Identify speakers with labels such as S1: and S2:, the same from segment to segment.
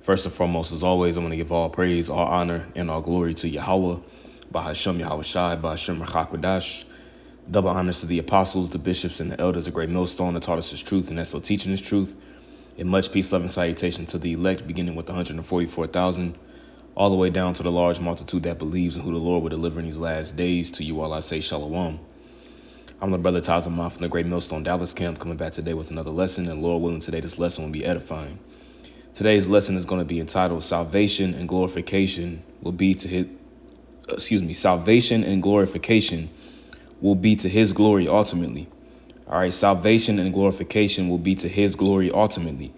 S1: First and foremost, as always, I want to give all praise, all honor, and all glory to Yahweh, Bahashem Yahweh Shai, Bahashem Rachakwadash. Double honors to the apostles, the bishops, and the elders, a great millstone that taught us his truth and that's still teaching his truth. And much peace, love, and salutation to the elect, beginning with 144,000, all the way down to the large multitude that believes in who the Lord will deliver in these last days. To you all I say shalom. I'm the brother Tazamah from the great millstone Dallas camp, coming back today with another lesson. And Lord willing, today this lesson will be edifying. Today's lesson is going to be entitled Salvation and Glorification will be to his, Salvation and glorification will be to his glory ultimately. All right, salvation and glorification will be to his glory ultimately.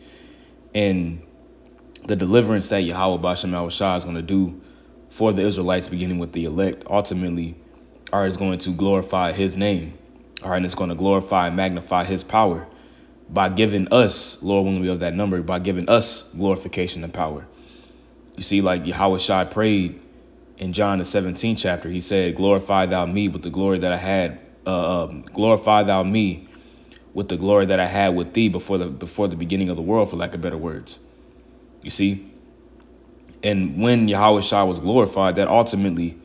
S1: And the deliverance that Yahweh Bashem Yahushua is going to do for the Israelites, beginning with the elect, ultimately, all right, is going to glorify his name. All right, and it's going to glorify and magnify his power by giving us, Lord willing, we of that number, by giving us glorification and power. You see, like Yahweh Shai prayed in John the 17th chapter, he said, glorify thou me with the glory that I had, glorify thou me with the glory that I had with thee before the beginning of the world, for lack of better words. You see? And when Yahweh Shai was glorified, that ultimately,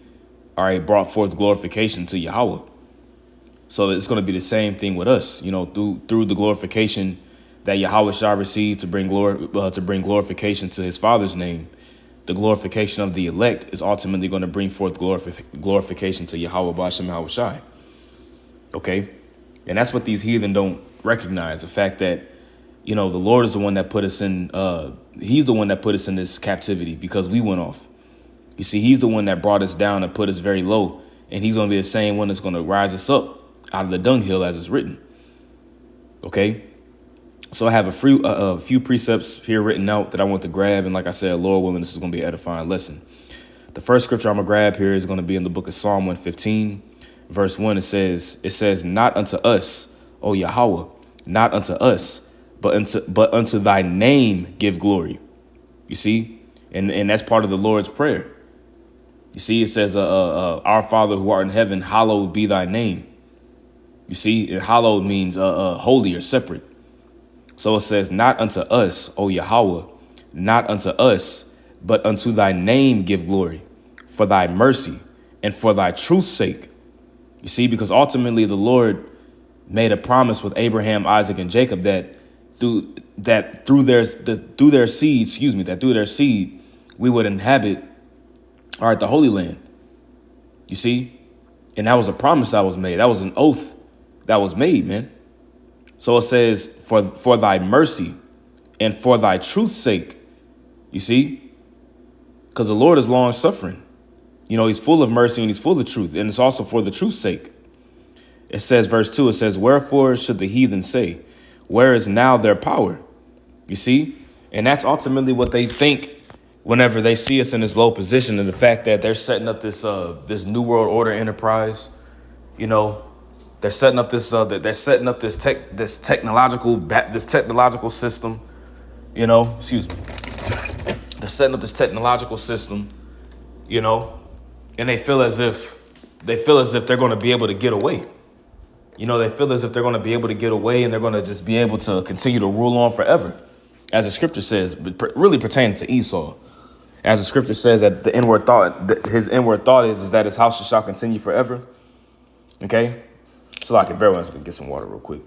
S1: all right, brought forth glorification to Yahweh. So it's going to be the same thing with us, you know, through the glorification that Yahweh Shai received to bring glorification to his Father's name. The glorification of the elect is ultimately going to bring forth glorification to Yahweh Bashem Yahweh Shai. Okay, and that's what these heathen don't recognize. The fact that, you know, the Lord is the one that put us in. He's the one that put us in this captivity because we went off. You see, he's the one that brought us down and put us very low. And he's going to be the same one that's going to rise us up out of the dunghill, as it's written. OK, so I have a few precepts here written out that I want to grab. And like I said, Lord willing, this is going to be an edifying lesson. The first scripture I'm going to grab here is going to be in the book of Psalm 115, verse 1. It says, not unto us, O Yahweh, not unto us, but unto thy name give glory. You see, and that's part of the Lord's Prayer. You see, it says, our Father who art in heaven, hallowed be thy name. You see, and hallowed means holy or separate. So it says, not unto us, O Yahweh, not unto us, but unto thy name give glory, for thy mercy and for thy truth's sake. You see, because ultimately the Lord made a promise with Abraham, Isaac, and Jacob that through their seed, we would inhabit, all right, the Holy Land. You see, and that was a promise that was made. That was an oath that was made, man. So it says, for thy mercy and for thy truth's sake. You see, because the Lord is long suffering. You know, he's full of mercy and he's full of truth. And it's also for the truth's sake. It says, verse 2, it says, wherefore should the heathen say, where is now their power? You see, and that's ultimately what they think whenever they see us in this low position, and the fact that they're setting up this new world order enterprise. You know, they're setting up this technological system. You know, they're setting up this technological system. You know, and they feel as if they're going to be able to get away. You know, they feel as if they're going to be able to get away and they're going to just be able to continue to rule on forever. As the scripture says, really pertaining to Esau. As the scripture says that his inward thought is that his house shall continue forever. Okay? So I can bear with us to get some water real quick.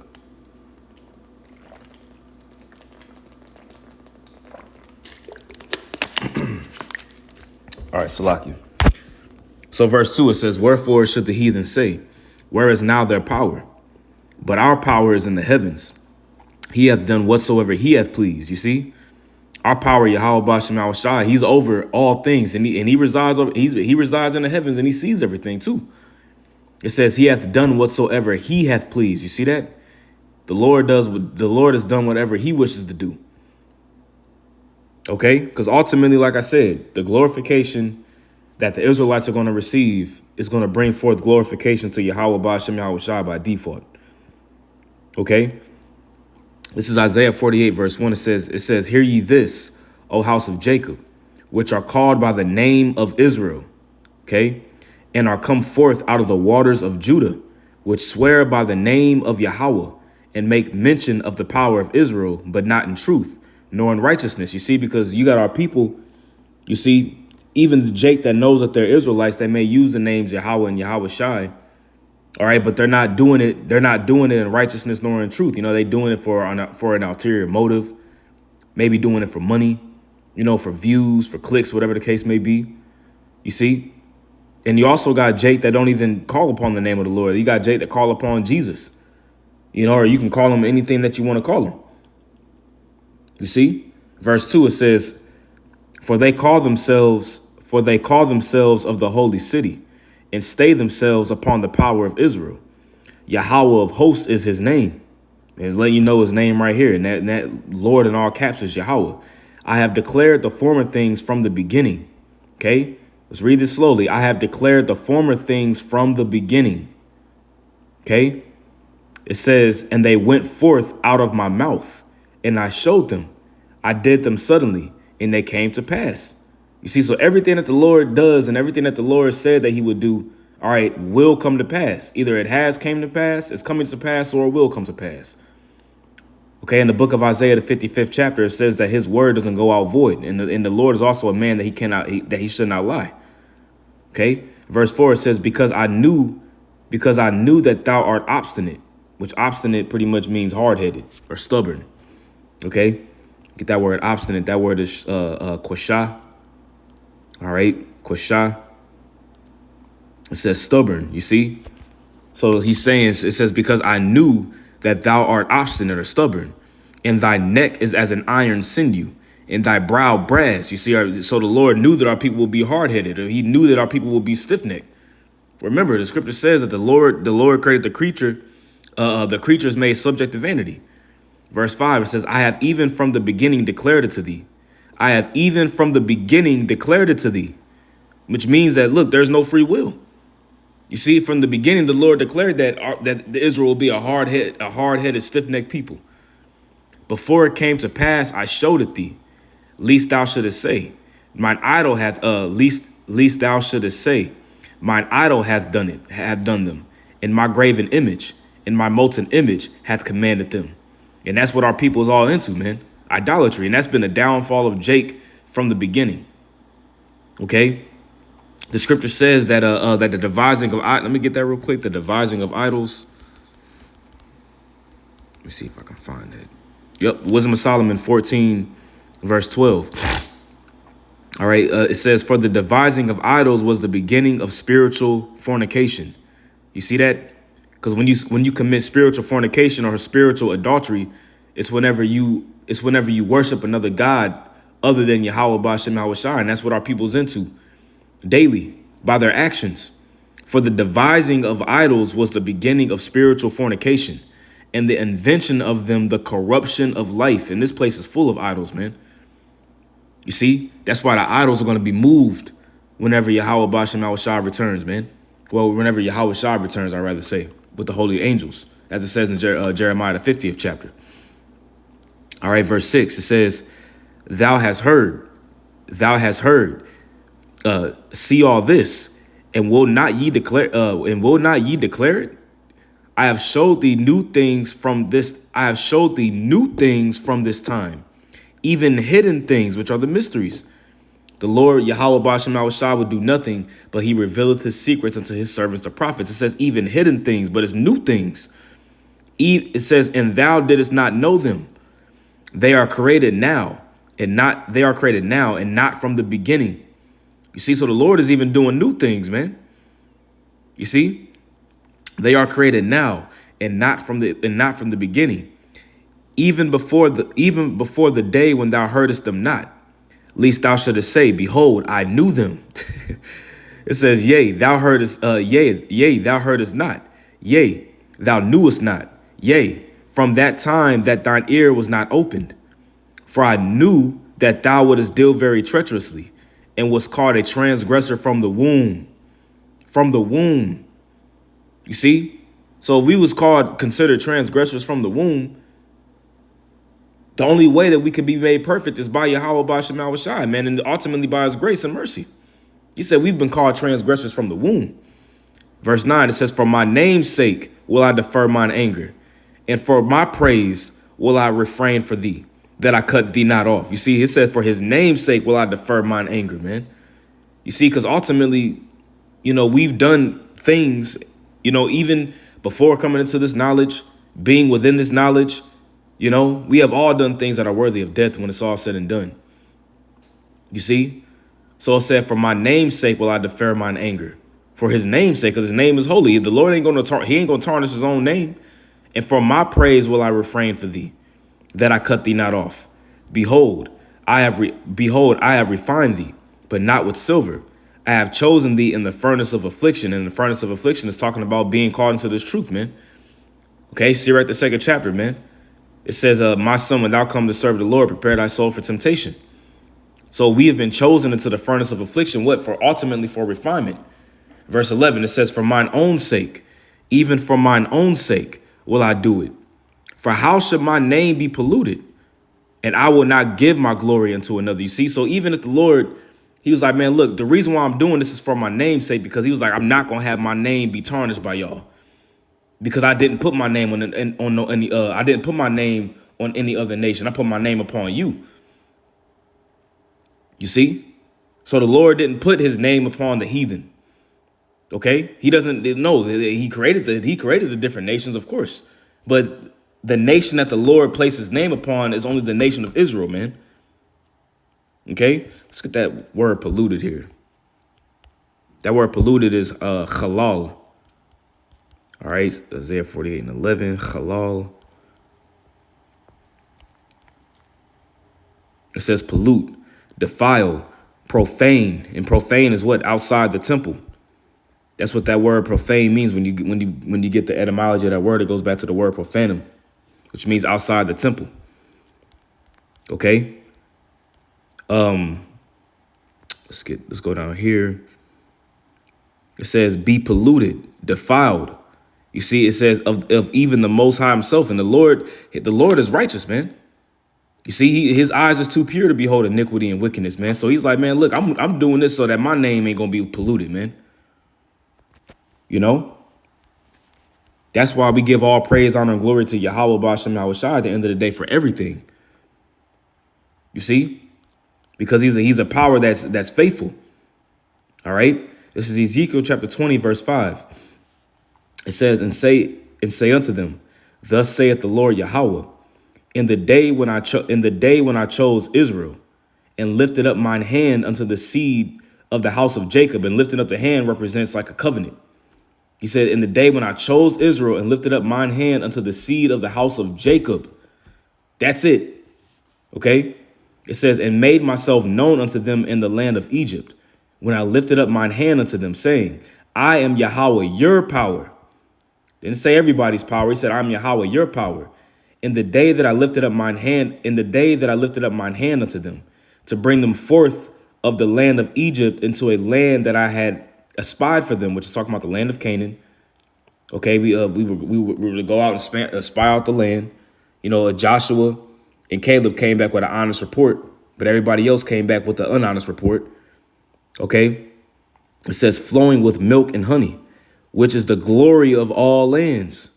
S1: All right, Salaki. So verse 2, it says, wherefore should the heathen say, where is now their power? But our power is in the heavens. He hath done whatsoever he hath pleased. You see, our power, Yahweh Bashem Yahushua, he's over all things, and he resides in the heavens, and he sees everything too. It says he hath done whatsoever he hath pleased. You see that? The Lord has done whatever he wishes to do. Okay, because ultimately, like I said, the glorification that the Israelites are going to receive is going to bring forth glorification to Yahweh Bashem Yahushua by default. Okay, this is Isaiah 48, verse 1. It says, hear ye this, O house of Jacob, which are called by the name of Israel, okay, and are come forth out of the waters of Judah, which swear by the name of Yahweh, and make mention of the power of Israel, but not in truth, nor in righteousness. You see, because you got our people, you see, even the Jake that knows that they're Israelites, they may use the names Yahweh and Yahweh Shai. All right, but they're not doing it. They're not doing it in righteousness nor in truth. You know, they're doing it for an ulterior motive, maybe doing it for money, you know, for views, for clicks, whatever the case may be. You see, and you also got Jake that don't even call upon the name of the Lord. You got Jake that call upon Jesus, you know, or you can call him anything that you want to call him. You see, verse 2, it says, For they call themselves of the holy city, and stay themselves upon the power of Israel. Yahweh of hosts is his name. It's letting you know his name right here. And that Lord in all caps is Yahweh. I have declared the former things from the beginning. Okay, let's read this slowly. I have declared the former things from the beginning. Okay, it says, and they went forth out of my mouth, and I showed them. I did them suddenly, and they came to pass. You see, so everything that the Lord does and everything that the Lord said that he would do, all right, will come to pass. Either it has came to pass, it's coming to pass, or it will come to pass. Okay, in the book of Isaiah, the 55th chapter, it says that his word doesn't go out void. And the Lord is also a man that he should not lie. Okay, verse 4, it says, because I knew that thou art obstinate, which obstinate pretty much means hard-headed or stubborn. Okay, get that word obstinate. That word is quashah. All right, quashah. It says stubborn, you see? So he's saying, it says, because I knew that thou art obstinate or stubborn, and thy neck is as an iron sinew, and thy brow brass. You see, so the Lord knew that our people will be hard-headed, or he knew that our people will be stiff-necked. Remember, the scripture says that the Lord created the creature, the creature is made subject to vanity. Verse 5, it says, I have even from the beginning declared it to thee. I have even from the beginning declared it to thee, which means that, look, there's no free will. You see, from the beginning, the Lord declared that Israel will be a hard-headed, stiff-necked people. Before it came to pass, I showed it thee, lest thou shouldest say, mine idol hath, lest thou shouldest say, mine idol hath done them, and my graven image, and my molten image hath commanded them. And that's what our people is all into, man. Idolatry. And that's been the downfall of Jake from the beginning. Okay. The scripture says that that the devising of, let me get that real quick. The devising of idols. Let me see if I can find that. Yep. Wisdom of Solomon 14, verse 12. All right. It says, for the devising of idols was the beginning of spiritual fornication. You see that? Because when you commit spiritual fornication or spiritual adultery, it's whenever you worship another god other than Yahweh B'Shem Yahweh Shai. And that's what our people's into daily by their actions. For the devising of idols was the beginning of spiritual fornication, and the invention of them the corruption of life. And this place is full of idols, man. You see, that's why the idols are going to be moved whenever Yahweh B'Shem Yahweh Shai returns, man. Well, whenever Yahweh Shai returns, I'd rather say, with the holy angels, as it says in Jeremiah, the 50th chapter. All right, verse 6, it says, thou hast heard, see all this, and will not ye declare it? I have showed thee new things from this time, even hidden things, which are the mysteries. The Lord Yahweh B'Shem Yahweh Shai would do nothing, but he revealeth his secrets unto his servants, the prophets. It says even hidden things, but it's new things. It says, and thou didst not know them. They are created now, and not from the beginning. You see, so the Lord is even doing new things, man. You see, they are created now, and not from the beginning. Even before the day when thou heardest them not. Lest thou shouldest say, behold, I knew them. It says, yea, thou heardest not. Yea, thou knewest not. Yea, from that time that thine ear was not opened. For I knew that thou wouldest deal very treacherously, and was called a transgressor from the womb. From the womb. You see? So if we was considered transgressors from the womb, the only way that we could be made perfect is by Yahweh B'Shem Yahweh Shai, man, and ultimately by his grace and mercy. He said we've been called transgressors from the womb. Verse 9, it says, for my name's sake will I defer mine anger, and for my praise will I refrain for thee. that I cut thee not off. You see, it said, for his name's sake will I defer mine anger, man. You see, because ultimately, we've done things, even before coming into this knowledge, being within this knowledge, we have all done things that are worthy of death when it's all said and done. You see? So it said, for my name's sake will I defer mine anger. For his name's sake, because his name is holy. The Lord ain't going to tarnish his own name. And for my praise will I refrain for thee, that I cut thee not off. Behold, I have refined thee, but not with silver. I have chosen thee in the furnace of affliction. And the furnace of affliction is talking about being called into this truth, man. Okay, see right the second chapter, man. It says, my son, when thou come to serve the Lord, prepare thy soul for temptation. So we have been chosen into the furnace of affliction. What? Ultimately for refinement. Verse 11, it says, for mine own sake, even for mine own sake will I do it. For how should my name be polluted? And I will not give my glory unto another. You see, so even if the Lord, he was like, man, look, the reason why I'm doing this is for my name's sake, because he was like, I'm not going to have my name be tarnished by y'all. Because I didn't put my name I didn't put my name on any other nation. I put my name upon you. You see? So the Lord didn't put his name upon the heathen. Okay? He doesn't know. He created the different nations, of course. But the nation that the Lord placed his name upon is only the nation of Israel, man. Okay? Let's get that word polluted here. That word polluted is halal. All right, Isaiah 48:11, halal. It says pollute, defile, profane, and profane is what? Outside the temple. That's what that word profane means. When you get the etymology of that word, it goes back to the word profanum, which means outside the temple. Okay. Let's go down here. It says be polluted, defiled. You see, it says of even the Most High himself. And the Lord is righteous, man. You see, his eyes is too pure to behold iniquity and wickedness, man. So he's like, man, look, I'm doing this so that my name ain't going to be polluted, man. That's why we give all praise, honor, and glory to Yahweh B'Shem Yahushua at the end of the day for everything. You see, because he's a power that's faithful. All right. This is Ezekiel chapter 20, verse 5. It says, and say unto them, thus saith the Lord Yahweh, in the day when I chose Israel and lifted up mine hand unto the seed of the house of Jacob. And lifting up the hand represents like a covenant. He said, in the day when I chose Israel and lifted up mine hand unto the seed of the house of Jacob. That's it. Okay. It says, and made myself known unto them in the land of Egypt, when I lifted up mine hand unto them, saying, I am Yahweh, your power. Didn't say everybody's power. He said, I'm Yahweh, your power. In the day that I lifted up mine hand, unto them, to bring them forth of the land of Egypt into a land that I had espied for them, which is talking about the land of Canaan. Okay, we were to go out and spy out the land. Joshua and Caleb came back with an honest report, but everybody else came back with the unhonest report. Okay, it says flowing with milk and honey, which is the glory of all lands.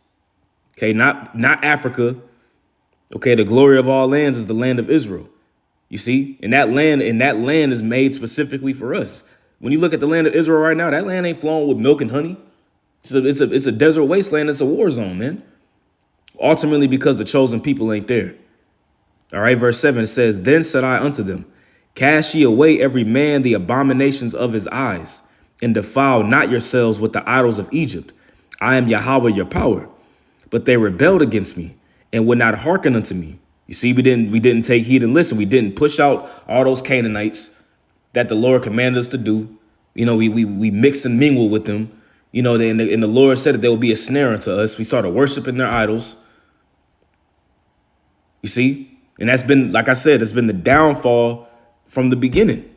S1: Okay, not Africa. Okay, the glory of all lands is the land of Israel. You see, and that land is made specifically for us. When you look at the land of Israel right now, that land ain't flowing with milk and honey. It's a desert wasteland. It's a war zone, man. Ultimately, because the chosen people ain't there. All right, verse 7, it says, then said I unto them, cast ye away every man the abominations of his eyes, and defile not yourselves with the idols of Egypt. I am Yahweh your power. But they rebelled against me and would not hearken unto me. You see, we didn't take heed and listen. We didn't push out all those Canaanites that the Lord commanded us to do. We mixed and mingled with them. And the Lord said that there will be a snare unto us. We started worshiping their idols. You see, and that's been, like I said, it's been the downfall from the beginning.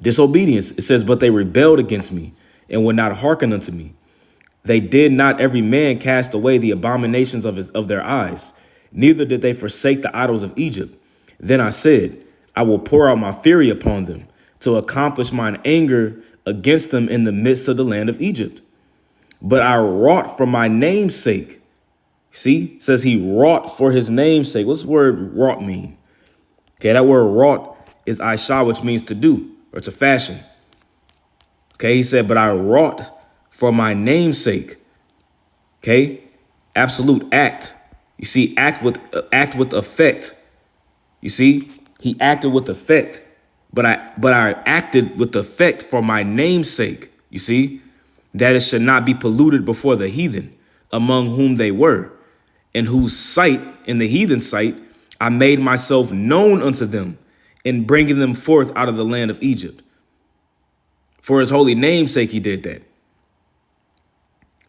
S1: Disobedience. It says, but they rebelled against me and would not hearken unto me. They did not every man cast away the abominations of their eyes. Neither did they forsake the idols of Egypt. Then I said, I will pour out my fury upon them to accomplish mine anger against them in the midst of the land of Egypt. But I wrought for my name's sake. See, it says he wrought for his name's sake. What's the word wrought mean? Okay, that word wrought is aisha, which means to do or to fashion. Okay, he said, but I wrought for my name's sake. Okay, absolute act. You see, act with effect. You see, he acted with effect, but I acted with effect for my name's sake. You see, that it should not be polluted before the heathen, among whom they were, in whose sight, in the heathen sight, I made myself known unto them, in bringing them forth out of the land of Egypt. For his holy name's sake, he did that.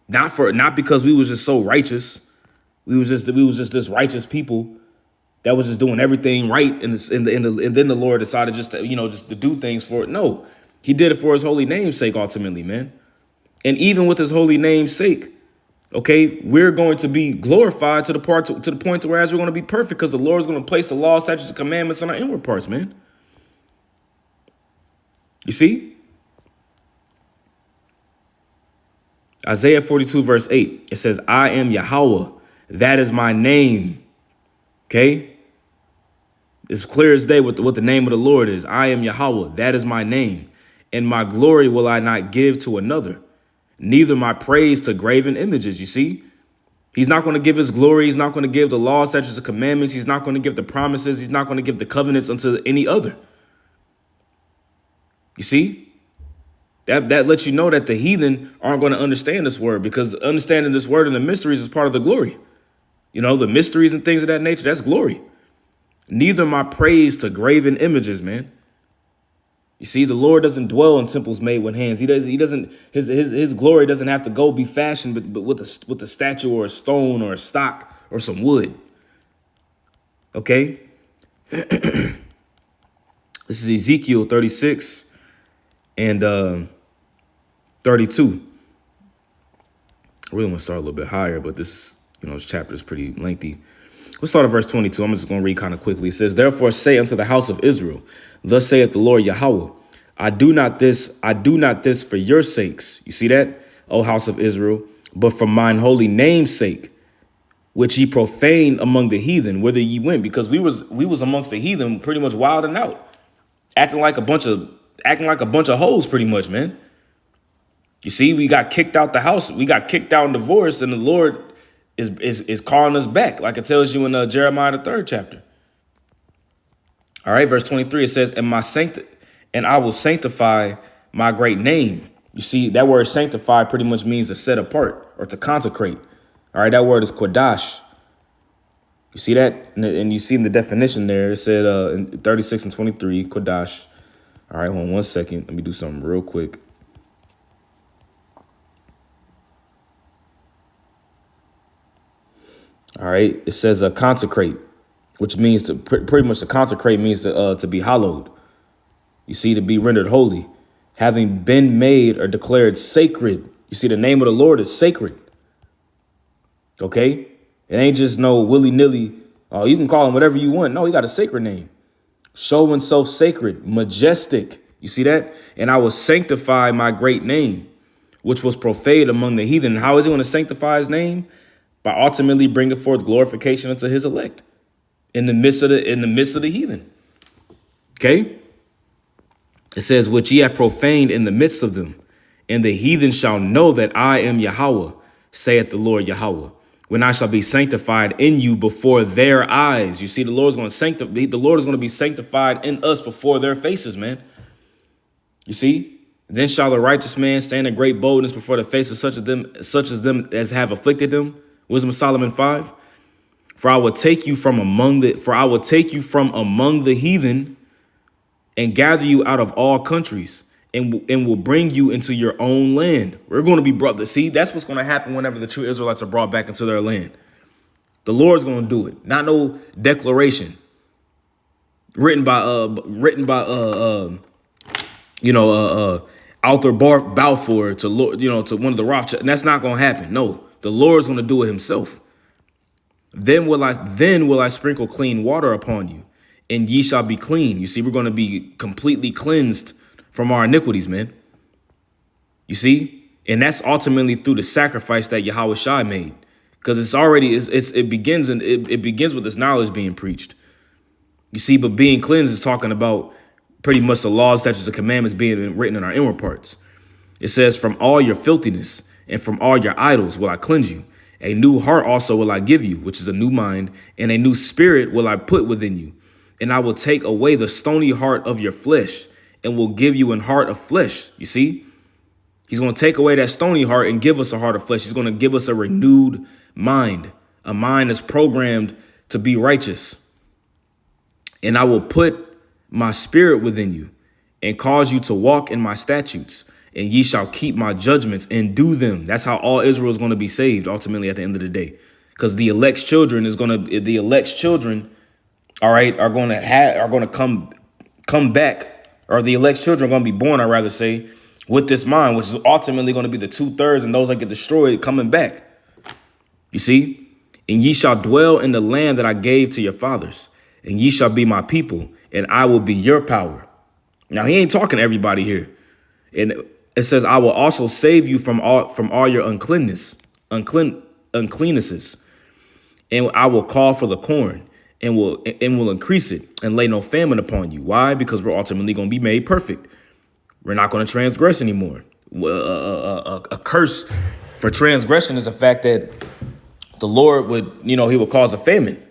S1: Not because we was just so righteous. We was just this righteous people that was just doing everything right, and then the Lord decided just to do things for it. No, he did it for his holy name's sake, ultimately, man. And even with his holy name's sake, okay, we're going to be glorified to the point to where as we're going to be perfect, because the Lord is going to place the law, statutes, and commandments on our inward parts, man. You see? Isaiah 42, verse 8, it says, I am Yahweh. That is my name. Okay? It's clear as day what the name of the Lord is. I am Yahweh. That is my name. And my glory will I not give to another, neither my praise to graven images. You see? He's not going to give his glory. He's not going to give the law, statutes, and commandments. He's not going to give the promises. He's not going to give the covenants unto any other. You see? That lets you know that the heathen aren't going to understand this word, because understanding this word and the mysteries is part of the glory. You know, the mysteries and things of that nature, that's glory. Neither my praise to graven images, man. You see, the Lord doesn't dwell in temples made with hands. He doesn't. His glory doesn't have to go be fashioned, but with a statue or a stone or a stock or some wood. Okay. This is Ezekiel 36 and 32. I really want to start a little bit higher, but this chapter is pretty lengthy. Let's start at verse 22. I'm just going to read kind of quickly. It says, therefore say unto the house of Israel, thus saith the Lord Yahweh, I do not this for your sakes. You see that, O house of Israel, but for mine holy name's sake, which ye profaned among the heathen, whither ye went. Because we was amongst the heathen pretty much wilding out, acting like a bunch of hoes pretty much, man. You see, we got kicked out the house. We got kicked out and divorced, and the Lord is calling us back, like it tells you in Jeremiah, the 3rd chapter. All right, verse 23, it says, and I will sanctify my great name. You see, that word sanctify pretty much means to set apart or to consecrate. All right, that word is kodash. You see that? And you see in the definition there, it said in 36 and 23, kodash. All right, hold on 1 second. Let me do something real quick. All right, it says consecrate, which means to pretty much to consecrate means to be hallowed. You see, to be rendered holy, having been made or declared sacred. You see, the name of the Lord is sacred. Okay, it ain't just no willy nilly. Oh, you can call him whatever you want. No, he got a sacred name. Showing self sacred, majestic. You see that? And I will sanctify my great name, which was profaned among the heathen. And how is he going to sanctify his name? By ultimately bringing forth glorification unto his elect in the midst of the heathen. Okay. It says, which ye have profaned in the midst of them, and the heathen shall know that I am Yahweh, saith the Lord Yahweh, when I shall be sanctified in you before their eyes. You see, the Lord is going to be sanctified in us before their faces, man. You see? Then shall the righteous man stand in great boldness before the face of such as them as have afflicted them. Wisdom of Solomon 5. For I will take you from among the heathen and gather you out of all countries and will bring you into your own land. We're going to be brought. See, that's what's going to happen whenever the true Israelites are brought back into their land. The Lord's going to do it. Not no declaration written by Arthur Balfour to one of the Rothschilds. And that's not going to happen. No. The Lord's going to do it himself. Then will I sprinkle clean water upon you, and ye shall be clean. You see, we're going to be completely cleansed from our iniquities, man. You see, and that's ultimately through the sacrifice that Yahweh Shai made. because it's already it begins and it begins with this knowledge being preached. You see, but being cleansed is talking about pretty much the laws, statutes, and commandments being written in our inward parts. It says, from all your filthiness and from all your idols will I cleanse you. A new heart also will I give you, which is a new mind, and a new spirit will I put within you. And I will take away the stony heart of your flesh and will give you an heart of flesh. You see, he's going to take away that stony heart and give us a heart of flesh. He's going to give us a renewed mind, a mind that's programmed to be righteous. And I will put my spirit within you and cause you to walk in my statutes, and ye shall keep my judgments and do them. That's how all Israel is going to be saved ultimately at the end of the day, because the elect's children all right, are going to come back, or the elect's children are going to be born, I'd rather say, with this mind, which is ultimately going to be the 2/3 and those that get destroyed coming back. You see, and ye shall dwell in the land that I gave to your fathers, and ye shall be my people, and I will be your power. Now, he ain't talking to everybody here. And it says, I will also save you from all your uncleannesses, and I will call for the corn and will increase it and lay no famine upon you. Why? Because we're ultimately going to be made perfect. We're not going to transgress anymore. A curse for transgression is the fact that the Lord would, he would cause a famine.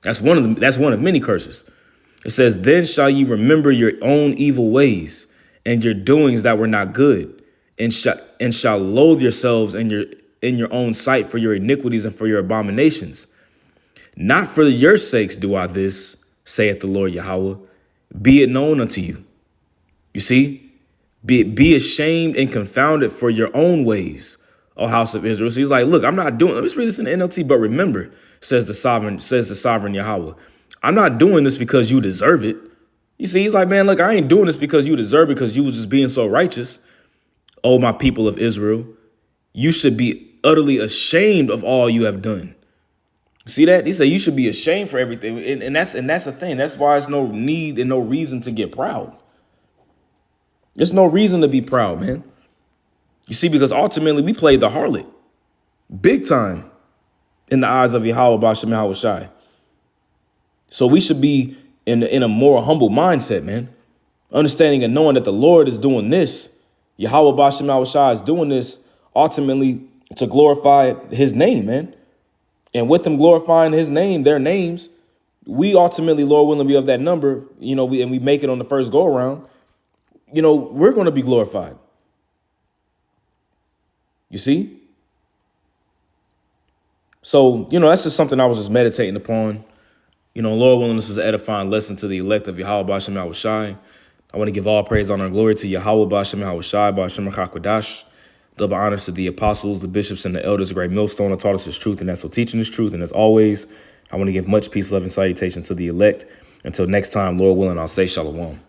S1: That's one of many curses. It says, then shall ye remember your own evil ways and your doings that were not good, and shall loathe yourselves in your own sight for your iniquities and for your abominations. Not for your sakes do I this, saith the Lord Yahweh. Be it known unto you. You see, be ashamed and confounded for your own ways, O house of Israel. So he's like, look, I'm not doing. Let's read this in the NLT. But remember, says the sovereign Yahweh, I'm not doing this because you deserve it. You see, he's like, man, look, I ain't doing this because you deserve it, because you was just being so righteous. Oh, my people of Israel, you should be utterly ashamed of all you have done. See that? He said you should be ashamed for everything. And that's the thing. That's why it's no need and no reason to get proud. There's no reason to be proud, man. You see, because ultimately we played the harlot big time in the eyes of Yahweh Bashem Yahweh Shai. So we should be in a more humble mindset, man. Understanding and knowing that the Lord is doing this. Yahweh Bashem Yahweh Shai is doing this ultimately to glorify his name, man. And with them glorifying his name, their names, we ultimately, Lord willing, be of that number, and we make it on the first go around, we're going to be glorified. You see? So, that's just something I was just meditating upon. Lord willing, this is an edifying lesson to the elect of Yahweh Bashem Yahweh Shai. I want to give all praise, honor, and glory to Yahweh Bashem Yahweh Shai, Bashem HaKadosh. Double honors to the apostles, the bishops, and the elders, a great millstone that taught us his truth, and that's so teaching his truth. And as always, I want to give much peace, love, and salutation to the elect. Until next time, Lord willing, I'll say shalom.